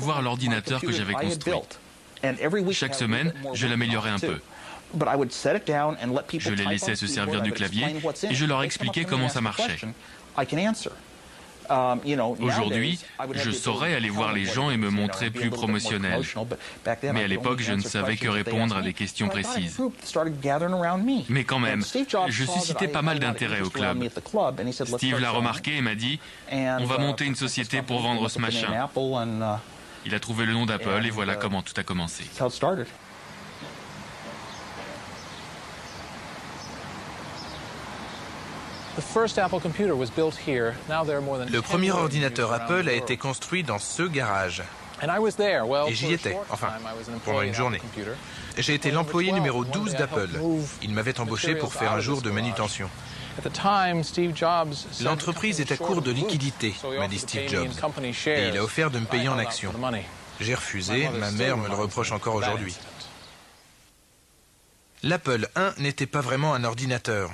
voir l'ordinateur que j'avais construit. Chaque semaine, je l'améliorais un peu. Je les laissais se servir du clavier et je leur expliquais comment ça marchait. Aujourd'hui, je saurais aller voir les gens et me montrer plus promotionnel. Mais à l'époque, je ne savais que répondre à des questions précises. Mais quand même, je suscitais pas mal d'intérêt au club. Steve l'a remarqué et m'a dit « On va monter une société pour vendre ce machin ». Il a trouvé le nom d'Apple et voilà comment tout a commencé. Le premier ordinateur Apple a été construit dans ce garage. Et j'y étais, enfin, pendant une journée. J'ai été l'employé numéro 12 d'Apple. Ils m'avaient embauché pour faire un jour de manutention. L'entreprise est à court de liquidités, m'a dit Steve Jobs. Et il a offert de me payer en actions. J'ai refusé, ma mère me le reproche encore aujourd'hui. L'Apple I n'était pas vraiment un ordinateur.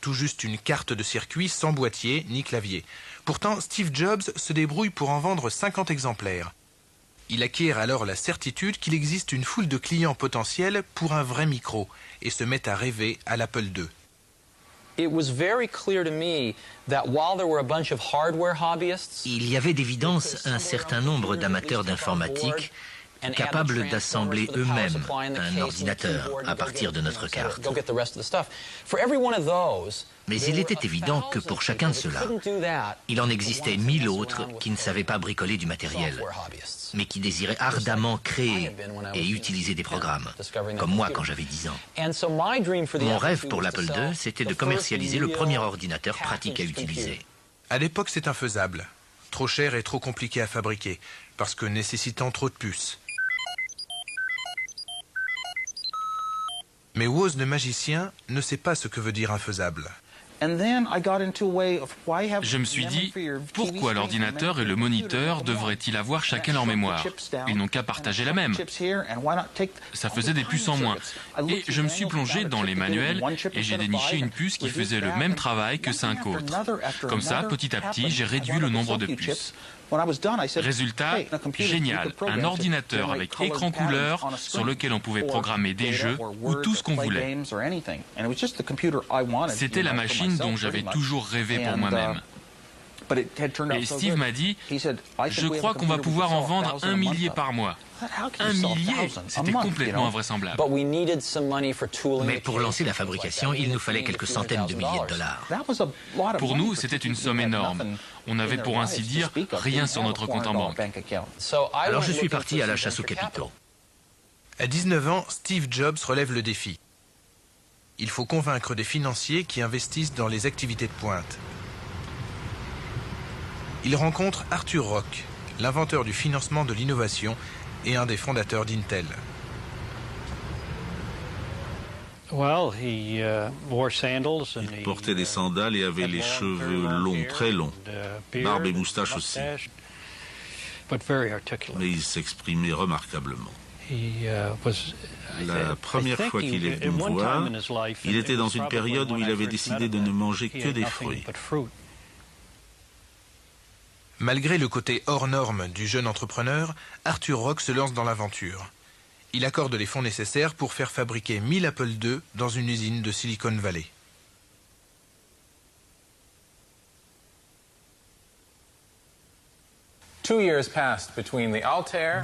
Tout juste une carte de circuit sans boîtier ni clavier. Pourtant, Steve Jobs se débrouille pour en vendre 50 exemplaires. Il acquiert alors la certitude qu'il existe une foule de clients potentiels pour un vrai micro et se met à rêver à l'Apple II. Il y avait d'évidence un certain nombre d'amateurs d'informatique capables d'assembler eux-mêmes un ordinateur à partir de notre carte. Mais il était évident que pour chacun de ceux-là, il en existait 1000 autres qui ne savaient pas bricoler du matériel, mais qui désiraient ardemment créer et utiliser des programmes, comme moi quand j'avais 10 ans. Mon rêve pour l'Apple II, c'était de commercialiser le premier ordinateur pratique à utiliser. À l'époque, c'est infaisable. Trop cher et trop compliqué à fabriquer, parce que nécessitant trop de puces. Mais Woz le magicien ne sait pas ce que veut dire infaisable. Je me suis dit, pourquoi l'ordinateur et le moniteur devraient-ils avoir chacun leur mémoire? Ils n'ont qu'à partager la même. Ça faisait des puces en moins. Et je me suis plongé dans les manuels et j'ai déniché une puce qui faisait le même travail que 5 autres. Comme ça, petit à petit, j'ai réduit le nombre de puces. Résultat, génial, un ordinateur avec écran couleur sur lequel on pouvait programmer des jeux ou tout ce qu'on voulait. C'était la machine dont j'avais toujours rêvé pour moi-même. Et Steve m'a dit, je crois qu'on va pouvoir en vendre 1 millier par mois. 1 millier, c'était complètement invraisemblable. Mais pour lancer la fabrication, il nous fallait quelques centaines de milliers de dollars. Pour nous, c'était une somme énorme. On n'avait pour ainsi dire rien sur notre compte en banque. Alors je suis parti à la chasse aux capitaux. À 19 ans, Steve Jobs relève le défi. Il faut convaincre des financiers qui investissent dans les activités de pointe. Il rencontre Arthur Rock, l'inventeur du financement de l'innovation et un des fondateurs d'Intel. Il portait des sandales et avait les cheveux longs, très longs, barbe et moustache aussi. Mais il s'exprimait remarquablement. La première fois qu'il est venu me voir, il était dans une période où il avait décidé de ne manger que des fruits. Malgré le côté hors norme du jeune entrepreneur, Arthur Rock se lance dans l'aventure. Il accorde les fonds nécessaires pour faire fabriquer 1000 Apple II dans une usine de Silicon Valley.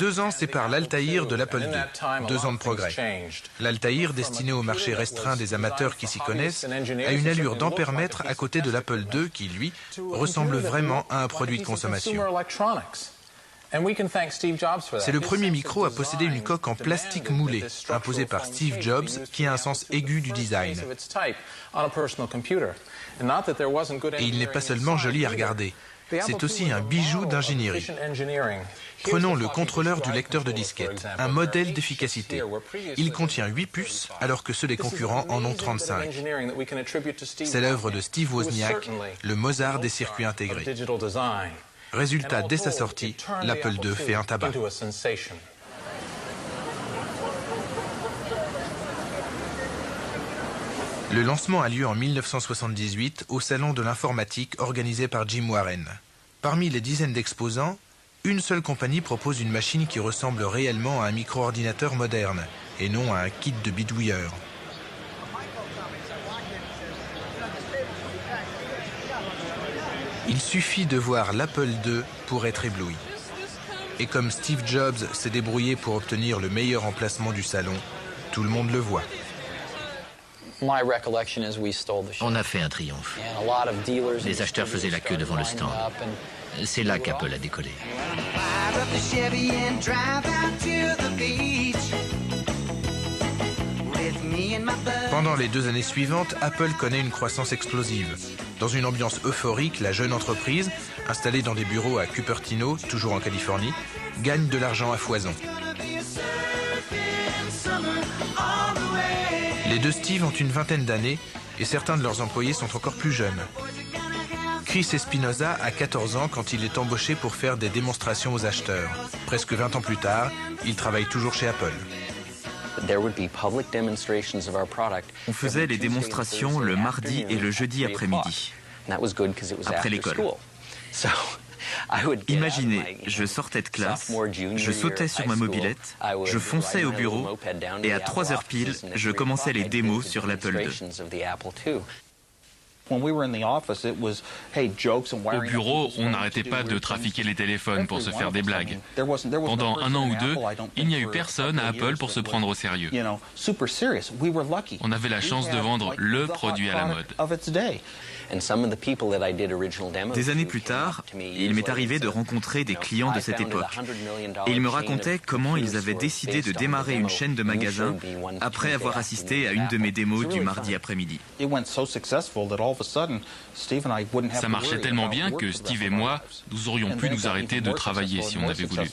Deux ans séparent l'Altaïr de l'Apple II. 2 ans de progrès. L'Altaïr, destiné au marché restreint des amateurs qui s'y connaissent, a une allure d'ampèremètre à côté de l'Apple II qui, lui, ressemble vraiment à un produit de consommation. C'est le premier micro à posséder une coque en plastique moulé, imposée par Steve Jobs, qui a un sens aigu du design. Et il n'est pas seulement joli à regarder. C'est aussi un bijou d'ingénierie. Prenons le contrôleur du lecteur de disquette, un modèle d'efficacité. Il contient 8 puces, alors que ceux des concurrents en ont 35. C'est l'œuvre de Steve Wozniak, le Mozart des circuits intégrés. Résultat, dès sa sortie, l'Apple II fait un tabac. Le lancement a lieu en 1978 au Salon de l'informatique organisé par Jim Warren. Parmi les dizaines d'exposants, une seule compagnie propose une machine qui ressemble réellement à un micro-ordinateur moderne et non à un kit de bidouilleur. Il suffit de voir l'Apple II pour être ébloui. Et comme Steve Jobs s'est débrouillé pour obtenir le meilleur emplacement du salon, tout le monde le voit. On a fait un triomphe. Les acheteurs faisaient la queue devant le stand. C'est là qu'Apple a décollé. Pendant les 2 années suivantes, Apple connaît une croissance explosive. Dans une ambiance euphorique, la jeune entreprise, installée dans des bureaux à Cupertino, toujours en Californie, gagne de l'argent à foison. Les deux Steve ont une vingtaine d'années et certains de leurs employés sont encore plus jeunes. Chris Espinosa a 14 ans quand il est embauché pour faire des démonstrations aux acheteurs. Presque 20 ans plus tard, il travaille toujours chez Apple. On faisait les démonstrations le mardi et le jeudi après-midi, après l'école. Imaginez, je sortais de classe, je sautais sur ma mobilette, je fonçais au bureau et à 3 heures pile, je commençais les démos sur l'Apple II. Au bureau, on n'arrêtait pas de trafiquer les téléphones pour se faire des blagues. Pendant 1 an ou 2, il n'y a eu personne à Apple pour se prendre au sérieux. On avait la chance de vendre le produit à la mode. Des années plus tard, il m'est arrivé de rencontrer des clients de cette époque. Et ils me racontaient comment ils avaient décidé de démarrer une chaîne de magasins après avoir assisté à une de mes démos du mardi après-midi. Ça marchait tellement bien que Steve et moi, nous aurions pu nous arrêter de travailler si on avait voulu.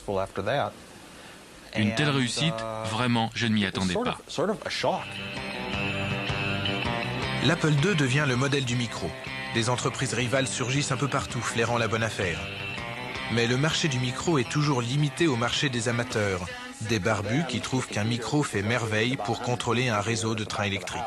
Une telle réussite, vraiment, je ne m'y attendais pas. L'Apple II devient le modèle du micro. Des entreprises rivales surgissent un peu partout, flairant la bonne affaire. Mais le marché du micro est toujours limité au marché des amateurs, des barbus qui trouvent qu'un micro fait merveille pour contrôler un réseau de trains électriques.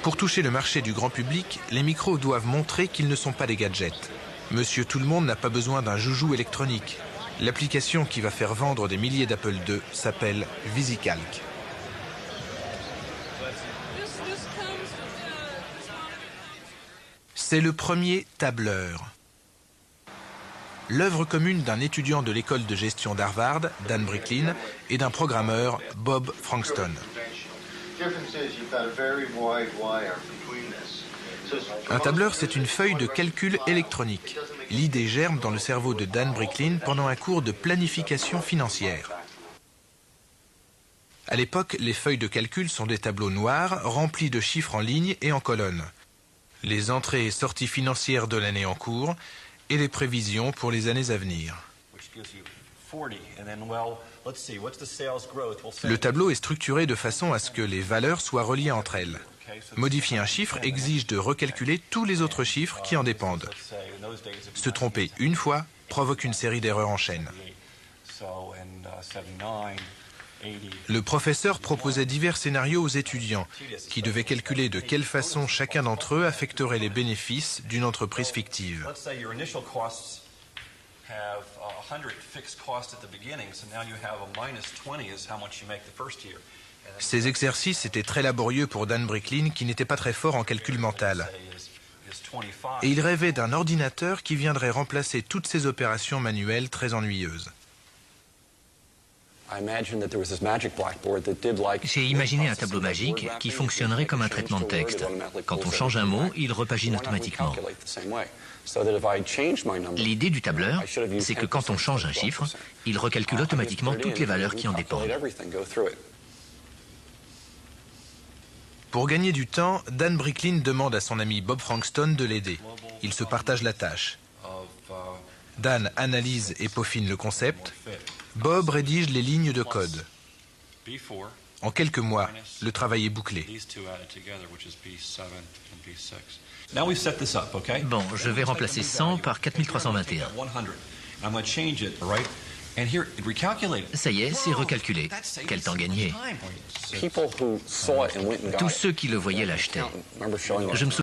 Pour toucher le marché du grand public, les micros doivent montrer qu'ils ne sont pas des gadgets. Monsieur Tout-le-Monde n'a pas besoin d'un joujou électronique. L'application qui va faire vendre des milliers d'Apple II s'appelle VisiCalc. C'est le premier tableur. L'œuvre commune d'un étudiant de l'école de gestion d'Harvard, Dan Bricklin, et d'un programmeur, Bob Frankston. Un tableur, c'est une feuille de calcul électronique. L'idée germe dans le cerveau de Dan Bricklin pendant un cours de planification financière. À l'époque, les feuilles de calcul sont des tableaux noirs remplis de chiffres en ligne et en colonnes. Les entrées et sorties financières de l'année en cours et les prévisions pour les années à venir. Le tableau est structuré de façon à ce que les valeurs soient reliées entre elles. Modifier un chiffre exige de recalculer tous les autres chiffres qui en dépendent. Se tromper une fois provoque une série d'erreurs en chaîne. Le professeur proposait divers scénarios aux étudiants qui devaient calculer de quelle façon chacun d'entre eux affecterait les bénéfices d'une entreprise fictive. Ces exercices étaient très laborieux pour Dan Bricklin qui n'était pas très fort en calcul mental. Et il rêvait d'un ordinateur qui viendrait remplacer toutes ces opérations manuelles très ennuyeuses. J'ai imaginé un tableau magique qui fonctionnerait comme un traitement de texte. Quand on change un mot, il repagine automatiquement. L'idée du tableur, c'est que quand on change un chiffre, il recalcule automatiquement toutes les valeurs qui en dépendent. Pour gagner du temps, Dan Bricklin demande à son ami Bob Frankston de l'aider. Ils se partagent la tâche. Dan analyse et peaufine le concept. Bob rédige les lignes de code. En quelques mois, le travail est bouclé. Bon, je vais remplacer 100 par 4321. Ça y est, c'est recalculé. Quel temps gagné. Tous ceux qui le voyaient l'achetaient. Je me souviens